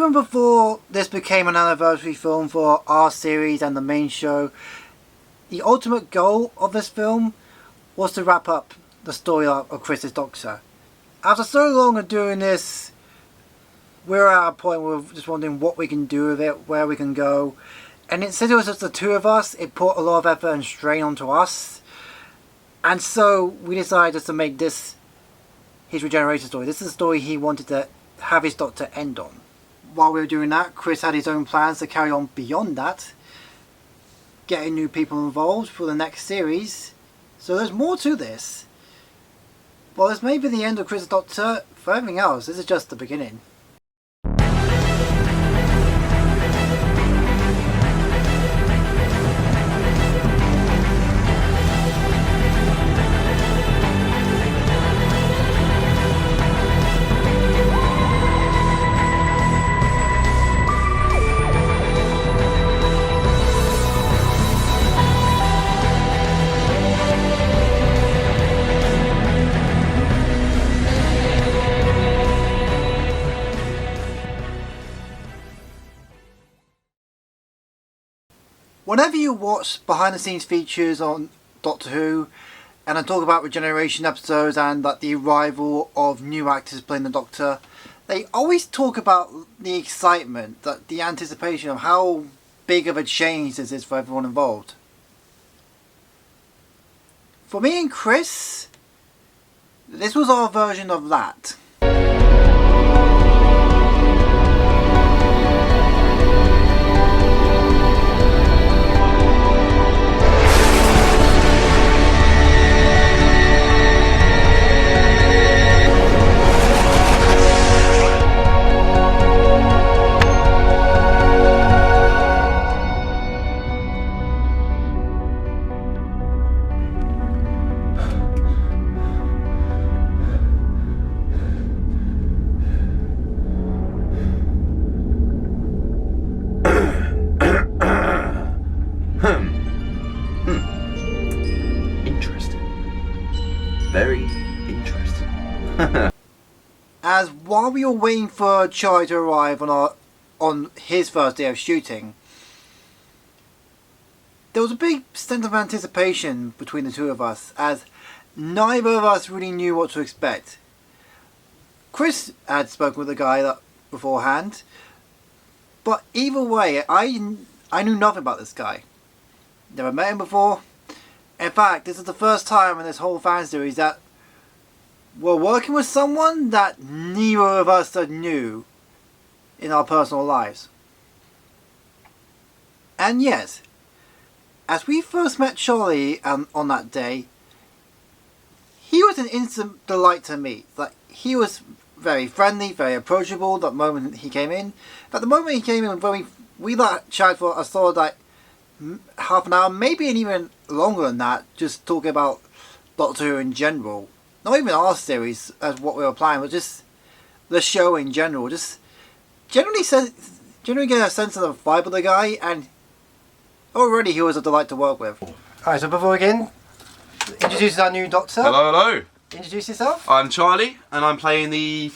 even before this became an anniversary film for our series and the main show, the ultimate goal of this film was to wrap up the story of Chris's Doctor. After so long of doing this, we're at a point where we're just wondering what we can do with it, where we can go. And since it was just the two of us, it put a lot of effort and strain onto us. And so we decided just to make this his Regeneration story. This is the story he wanted to have his Doctor end on. While we were doing that, Chris had his own plans to carry on beyond that, getting new people involved for the next series. So there's more to this. Well, this may be the end of Chris's Doctor. For everything else, this is just the beginning. Whenever you watch behind the scenes features on Doctor Who, and I talk about Regeneration episodes and like the arrival of new actors playing the Doctor, they always talk about the excitement, the anticipation of how big of a change this is for everyone involved. For me and Chris, this was our version of that. Very interesting. As while we were waiting for Charlie to arrive on his first day of shooting, there was a big sense of anticipation between the two of us, as neither of us really knew what to expect. Chris had spoken with the guy beforehand, but either way, I knew nothing about this guy. Never met him before. In fact, this is the first time in this whole fan series that we're working with someone that neither of us knew in our personal lives. And yes, as we first met Charlie on that day, he was an instant delight to meet. Like, he was very friendly, very approachable the moment he came in. But the moment he came in, when we chatted for a solid like half an hour, maybe even longer than that, just talking about Doctor Who in general. Not even our series as what we were planning, but just the show in general. Just generally get a sense of the vibe of the guy, and already he was a delight to work with. Alright, so before we begin, introduce our new Doctor. Hello, hello. Introduce yourself. I'm Charlie, and I'm playing the...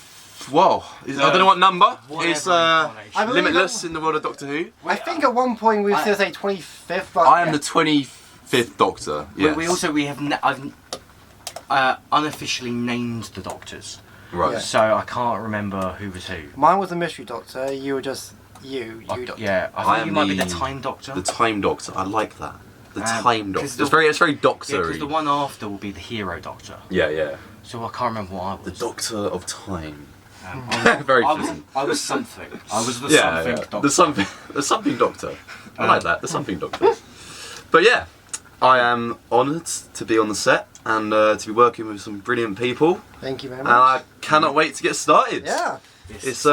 Whoa, I don't know what number. It's Limitless in the world of Doctor Who. I think at one point we were still saying 25th, but... I am the 25th Doctor, yes. I've unofficially named the Doctors. Right. Yeah. So I can't remember who was who. Mine was the Mystery Doctor, you were just you Doctor. Yeah, I think you might be the Time Doctor. The Time Doctor, I like that. The Time Doctor. It's very Doctor-y. Yeah, because the one after will be the Hero Doctor. Yeah, yeah. So I can't remember what I was. The Doctor of Time. Very fitting. I was something. I was the something Doctor. The something Doctor. I like that, the something Doctor. But yeah, I am honoured to be on the set and to be working with some brilliant people. Thank you very much. And I cannot wait to get started. Yeah. It's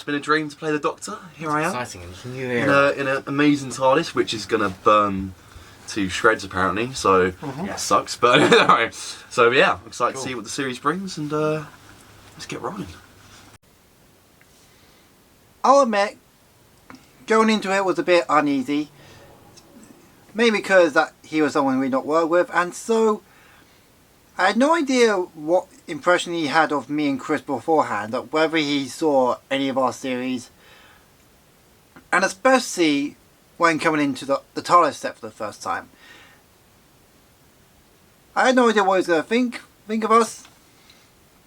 been a dream to play the Doctor. Here I am. Exciting. New era. In an amazing TARDIS, which is going to burn to shreds apparently, so that sucks. But anyway, so yeah, I'm excited to see what the series brings, and let's get rolling. I'll admit, going into it was a bit uneasy. Maybe because that he was someone we'd not worked with, and so I had no idea what impression he had of me and Chris beforehand, that whether he saw any of our series And especially when coming into the TARDIS set for the first time. I had no idea what he was going to think of us,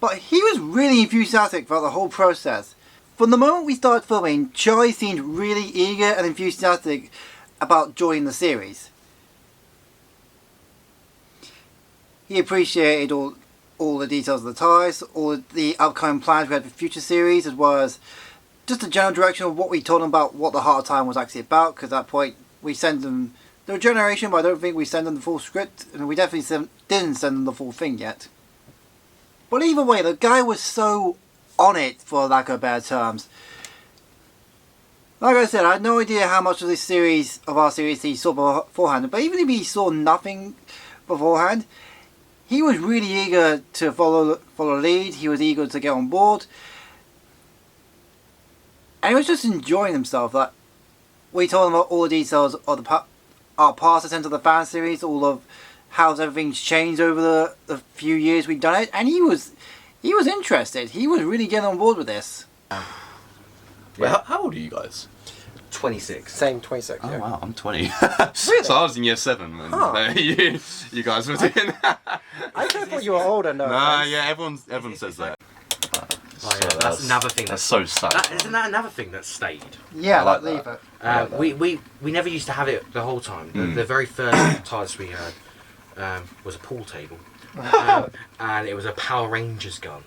but he was really enthusiastic throughout the whole process. From the moment we started filming, Charlie seemed really eager and enthusiastic about joining the series. He appreciated all the details of the TARDIS, all the upcoming plans we had for future series, as well as just the general direction of what we told him about what the Heart of Time was actually about, because at that point we sent them the Regeneration, but I don't think we sent them the full script, and we definitely didn't send them the full thing yet. But either way, the guy was so on it, for lack of better terms. Like I said, I had no idea how much of this series, of our series, he saw beforehand, but even if he saw nothing beforehand, he was really eager to follow the lead, he was eager to get on board, and he was just enjoying himself. Like, we told him about all the details of our past attempt at the fan series, all of how everything's changed over the few years we've done it, and he was interested. He was really getting on board with this. Well, how old are you guys? 26. Same, 26. Oh yeah. wow, I'm 20. Really? So I was in year 7 when you guys were doing that. I kind of thought you were older. No. Nah, yeah, everyone says that. Oh, yeah, that's another thing. That's so sad. Isn't that another thing that stayed? Yeah, I like leave that. it. We never used to have it the whole time. The very first TARDIS we had was a pool table, and it was a Power Rangers gun.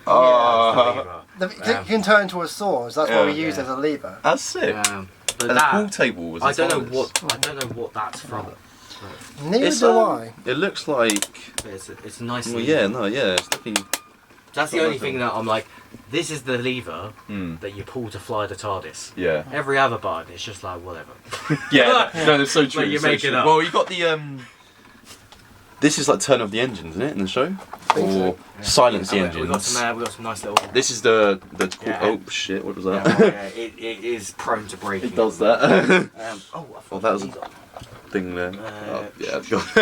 Oh, You can turn into a sword. So that's what we use as a lever. that's sick. But And that, the pool table was. I don't know what that's from. Neither It's, do I. It looks like. But it's nice. Well, yeah, no, yeah, it's definitely. That's the only thing that I'm like. This is the lever Mm. that you pull to fly the TARDIS. Yeah. Every other button, it's just like whatever. Yeah, no, that's so true. But you so make it true. up. Well, you got the This is like turn off the engines, isn't it, in the show? Think so. Or silence the We engines. got some nice little. This is the Yeah. oh shit, what was Yeah, that? well, yeah, it is prone to breaking. It does that. I thought Oh, that was these are- Thing there. Oh, yeah, I've got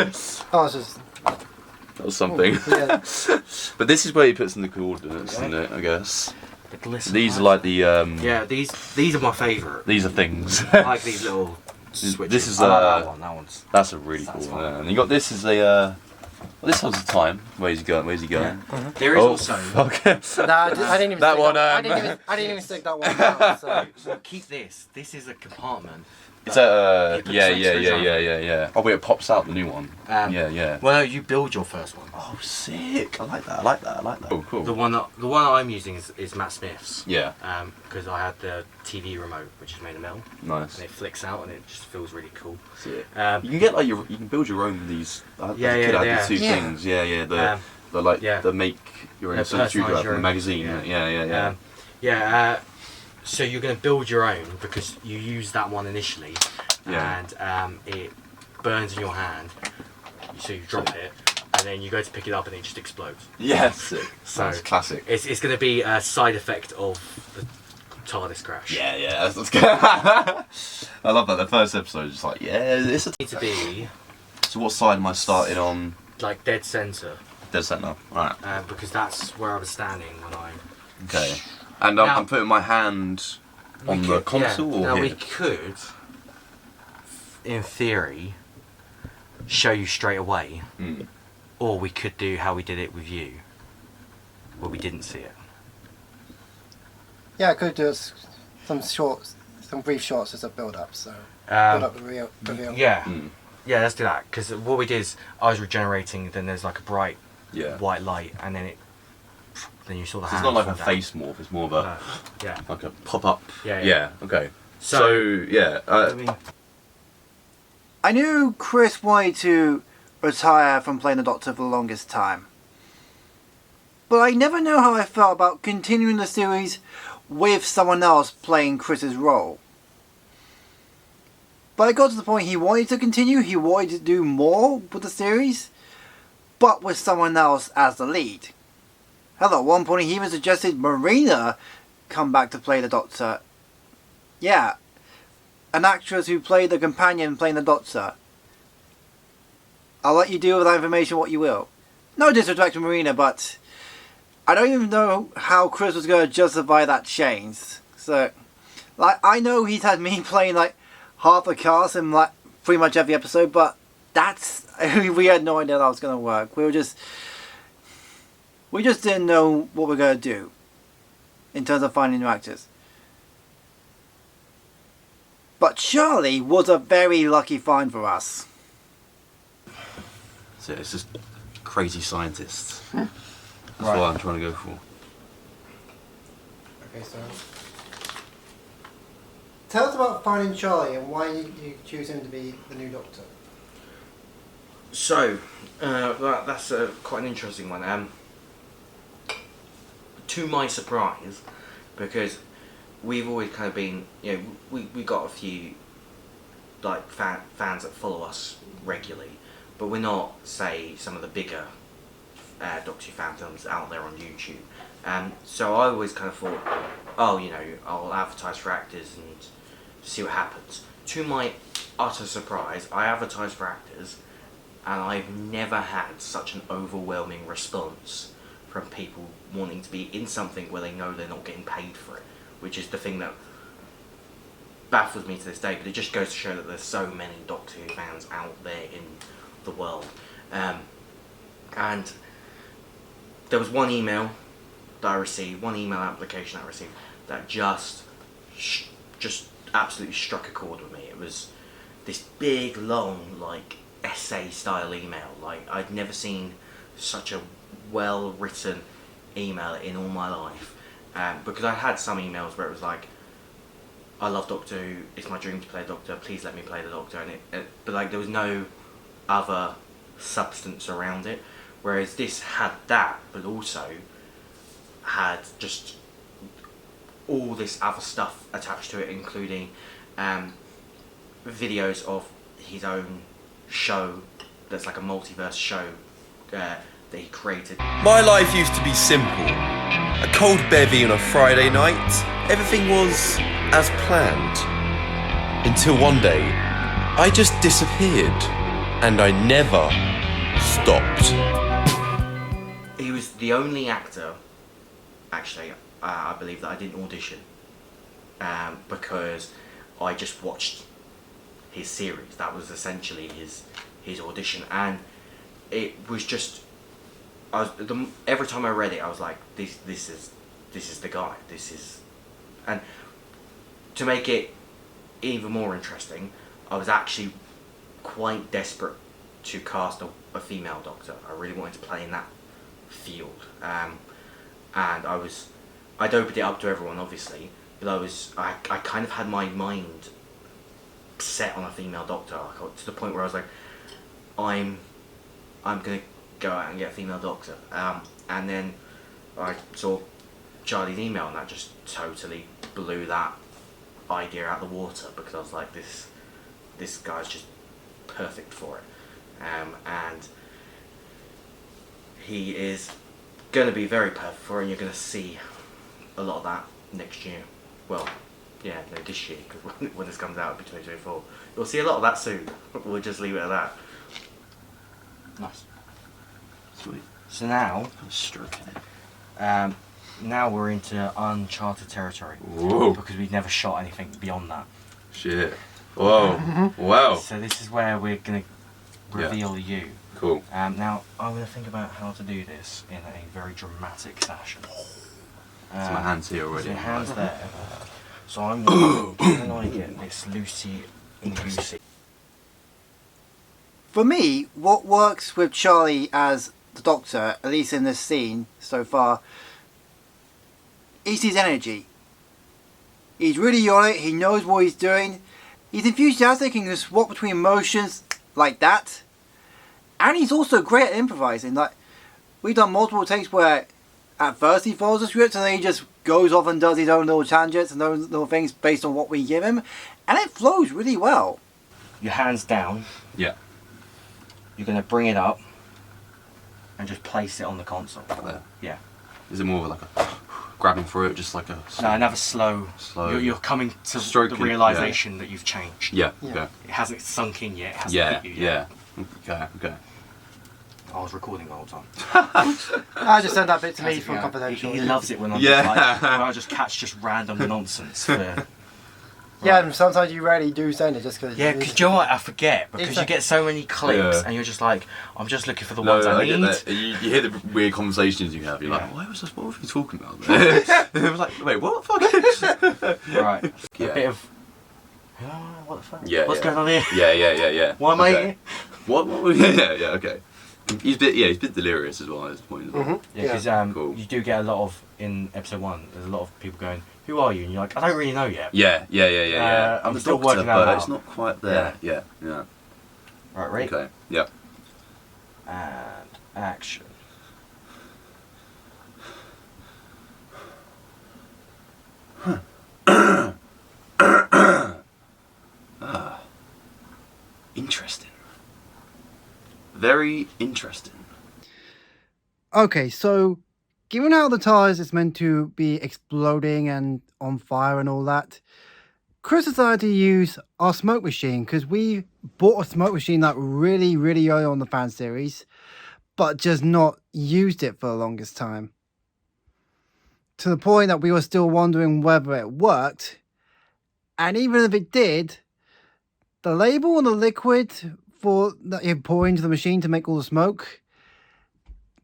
Oh, it's just. that was something. Yeah. But this is where he puts in the coordinates, isn't it? I guess. the glisten These are light. like the Yeah, these are my favourite. These are things. I like these little switches. This is I like that one. That one's. That's a really cool one. Yeah. And you got this as a well, this one's the time. Where's he going? Where's he going? There is Oh, also. fuck. Nah, I didn't even. That stick one, I didn't even stick that one down. So. Well, keep this. This is a compartment. It's that you put yeah. extras on. Oh wait, it pops out the new one. Yeah. Well, you build your first one. Oh, sick! I like that. Oh, cool. The one that I'm using is Matt Smith's. Yeah. Because I had the TV remote, which is made of metal, Nice. and it flicks out, and it just feels really cool. Sick. Um, You can get like you can build your own these. As a kid, I had the two things. Yeah. The like the make your own personalise studio your from the own- magazine. yeah. Yeah. So you're going to build your own because you use that one initially, Yeah. and it burns in your hand. So you drop it, and then you go to pick it up, and it just explodes. Yeah, sick. So That's classic. It's going to be a side effect of the TARDIS crash. Yeah, that's good. I love that. The first episode is just like, it's a. Need to be So what side am I starting on? like dead center, Dead center. Right. because that's where I was standing when I. Okay. And Now- I'm putting my hand on the console or Now here? we could, in theory, show you straight away, or we could do how we did it with you, where we didn't see it. Yeah, I could do some brief shots as a build up. So build up the reveal. Yeah, yeah. Let's do that. Because what we did is I was regenerating. Then there's like a bright white light, and then you saw the So hand. it's not like a fall down. face morph, it's more of a Yeah. like a pop up. Yeah. Okay. So, yeah. I mean, I knew Chris wanted to retire from playing the Doctor for the longest time. But I never know how I felt about continuing the series with someone else playing Chris's role. But I got to the point he wanted to continue, he wanted to do more with the series, but with someone else as the lead. Hell, at one point he even suggested Marina come back to play the Doctor. Yeah, an actress who played the companion playing the Doctor. I'll let you deal with that information what you will. No disrespect to Marina, but I don't even know how Chris was going to justify that change. So, Like, I know he's had me playing like half the cast in like pretty much every episode, but we had no idea that was gonna work. We just didn't know what we're gonna do in terms of finding new actors. But Charlie was a very lucky find for us. So it's just crazy scientists. That's Right. what I'm trying to go for. Okay, so tell us about finding Charlie and why you choose him to be the new Doctor. So, that's quite an interesting one. To my surprise, because we've always kind of been, we got a few like fans that follow us regularly, but we're not, say, some of the bigger Doctor Who fan films out there on YouTube. So I always kind of thought, I'll advertise for actors and see what happens. To my utter surprise, I advertised for actors, and I've never had such an overwhelming response from people wanting to be in something where they know they're not getting paid for it, which is the thing that baffles me to this day, but it just goes to show that there's so many Doctor Who fans out there in the world. And there was one email that I received, one email application I received, that just absolutely struck a chord with me. It was this big, long, like, essay-style email. Like, I'd never seen such a well-written email in all my life. Because I had some emails where it was like, I love Doctor Who, it's my dream to play a Doctor, please let me play the Doctor, and but like there was no other substance around it, whereas this had that, but also had just all this other stuff attached to it, including videos of his own show that's like a multiverse show that he created. My life used to be simple. A cold bevy on a Friday night. Everything was as planned. Until one day, I just disappeared. And I never stopped. He was the only actor, actually, I believe, that I didn't audition. Because I just watched his series. That was essentially his audition. And it was just... every time I read it, I was like, this is the guy. And to make it even more interesting, I was actually quite desperate to cast a female Doctor. I really wanted to play in that field, and I'd opened it up to everyone, obviously, but I kind of had my mind set on a female Doctor to the point where I was like, I'm gonna go out and get a female Doctor. And then I saw Charlie's email, and that just totally blew that idea out of the water, because I was like, this guy's just perfect for it. And he is going to be very perfect for it, and you're going to see a lot of that next year. Well, yeah, no, this year, because when this comes out, it'll be 2024. You'll see a lot of that soon. We'll just leave it at that. Nice. Sweet. So now, Stroking it. now we're into uncharted territory. Whoa. Because we've never shot anything beyond that. Shit. Whoa. Wow. So this is where we're going to reveal you. Cool. Now, I'm going to think about how to do this in a very dramatic fashion. So my hand's here already. So your hand's there. So I'm going to get this loosey and goosey. For me, what works with Charlie as the Doctor, at least in this scene so far, is his energy. He's really on it, he knows what he's doing, he's enthusiastic and can swap between emotions like that. And he's also great at improvising. Like, we've done multiple takes where at first he follows the script and then he just goes off and does his own little tangents and those little things based on what we give him. And it flows really well. Your hand's down. Yeah. You're going to bring it up and just place it on the console. Like there. Yeah. Is it more of like a grabbing through it, just like a... No, another slow. You're coming to stroking, the realisation that you've changed. Yeah, Yeah. okay. It hasn't sunk in yet. It hasn't hit you yet. Okay. I was recording the whole time. I just sent that bit to me How's it for going? confidential. He loves it when I'm Yeah. just like, when I just catch just random nonsense for Yeah, and sometimes you rarely do send it just because. Yeah, because you know what? I forget because you Exactly. get so many clips Yeah. and you're just like, I'm just looking for the No, ones I get need. that. You hear the weird conversations you have. You're Yeah. like, what were we talking about? It was like, wait, what the fuck? Right. Yeah. A bit of. What the fuck? Yeah, What's yeah. going on here? Yeah. Why am I Okay. here? What? Yeah, okay. He's a bit delirious as well at this point. As well. Mm-hmm. Yeah, because Cool. you do get a lot of in episode 1. There's a lot of people going, "Who are you?" And you're like, "I don't really know yet." Yeah. I'm the still doctor, working that but out. it's not quite there. Yeah. Right, right. Okay. Yeah. And action. Interesting. Very interesting. Okay, so given how the TARDIS is meant to be exploding and on fire and all that, Chris decided to use our smoke machine because we bought a smoke machine that really early on the fan series, but just not used it for the longest time. To the point that we were still wondering whether it worked, and even if it did, the label on the liquid for that you pour into the machine to make all the smoke,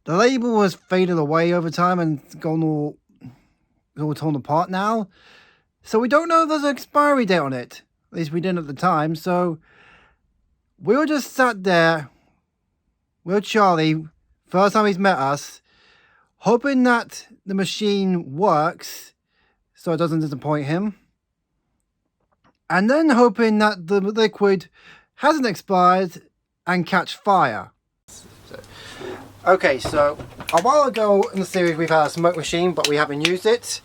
the label has faded away over time and gone all torn apart now. So we don't know if there's an expiry date on it. At least we didn't at the time. So we were just sat there with Charlie, first time he's met us, hoping that the machine works so it doesn't disappoint him. And then hoping that the liquid hasn't expired and catch fire. Okay, so a while ago in the series we've had a smoke machine, but we haven't used it.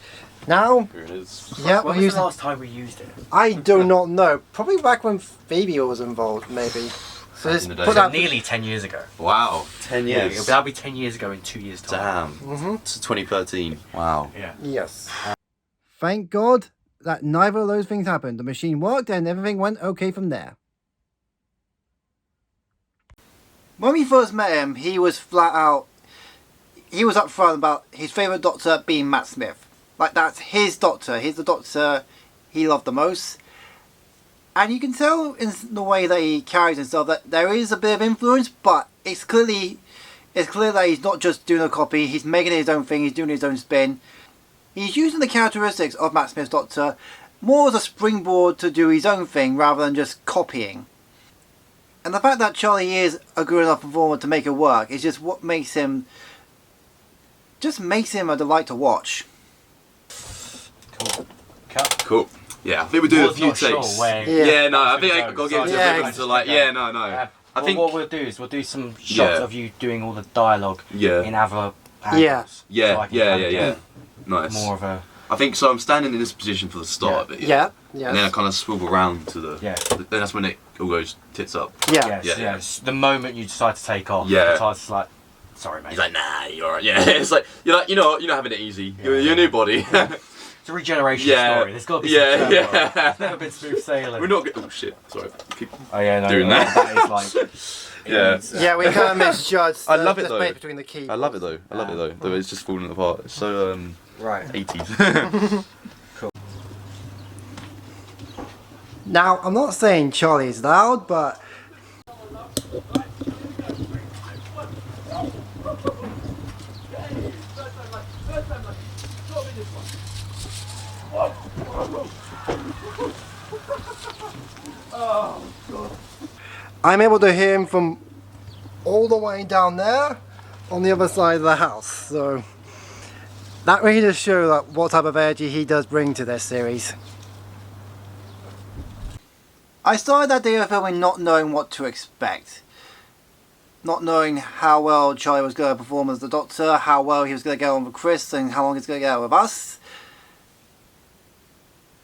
Now, Here it is. yeah, When we was use the it. last time we used it? I do not know. Probably back when Phoebe was involved, maybe. So let's in the day. put So that. nearly 10 years ago. Wow. 10 years. Yeah, that'll be 10 years ago in 2 years' time. Damn. It's 2013. Wow. Yeah. Yes. Thank God that neither of those things happened. The machine worked and everything went okay from there. When we first met him, he was flat out. He was upfront about his favourite Doctor being Matt Smith. Like, that's his Doctor. He's the Doctor he loved the most. And you can tell in the way that he carries himself that there is a bit of influence, but it's clear that he's not just doing a copy. He's making it his own thing. He's doing his own spin. He's using the characteristics of Matt Smith's Doctor more as a springboard to do his own thing rather than just copying. And the fact that Charlie is a good enough performer to make it work is just what makes him a delight to watch. Cool. Cut. Cool. Yeah, I think we're doing a Was few not sure takes. where- Yeah, no, I Where think to I go. gotta give it to Yeah, everyone to like, yeah, no. I Well, think, what we'll do is we'll do some shots Yeah. of you doing all the dialogue Yeah. in other Yeah. angles. So I can kind of get Nice. More of a I think so. I'm standing in this position for the start of it. Yeah. And then I Yes. kind of swivel around to the. Yeah. Then that's when it all goes tits up. Yeah. yes, Yeah, yeah. yes. The moment you decide to take off, Yeah. the TARDIS is like, sorry, mate. He's like, nah, you're alright. Yeah, it's like you're not having it easy. You're a new body. It's a regeneration Yeah. story. There's got to be Yeah, some turmoil. yeah. It's never been smooth sailing. We're not. Oh shit! Sorry. Keep Oh yeah, no, doing no, that. that is like. Yeah. it's, Yeah, we kind of misjudged I love it, the though. space between the keys. I love it though. I love it though. Though it's just falling apart. It's so Right. 80s. Now, I'm not saying Charlie is loud, but I'm able to hear him from all the way down there on the other side of the house. So that really does show like, what type of energy he does bring to this series. I started that day of filming not knowing what to expect. Not knowing how well Charlie was going to perform as the Doctor, how well he was going to get on with Chris, and how long he's going to get on with us.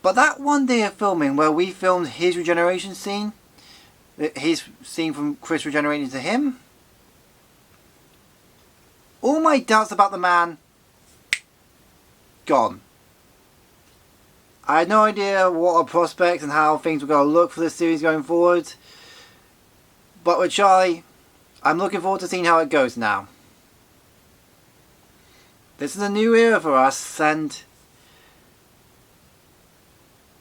But that one day of filming where we filmed his regeneration scene, his scene from Chris regenerating to him, all my doubts about the man, gone. I had no idea what our prospects and how things were going to look for this series going forward. But with Charlie, I'm looking forward to seeing how it goes now. This is a new era for us, and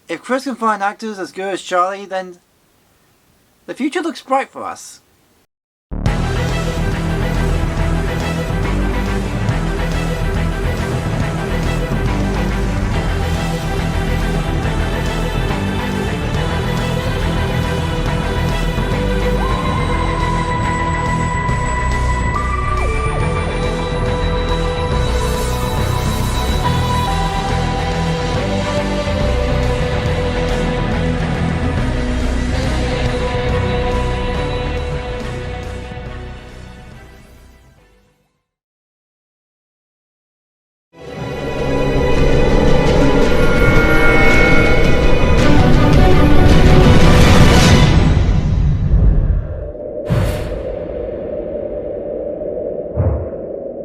if Chris can find actors as good as Charlie, then the future looks bright for us.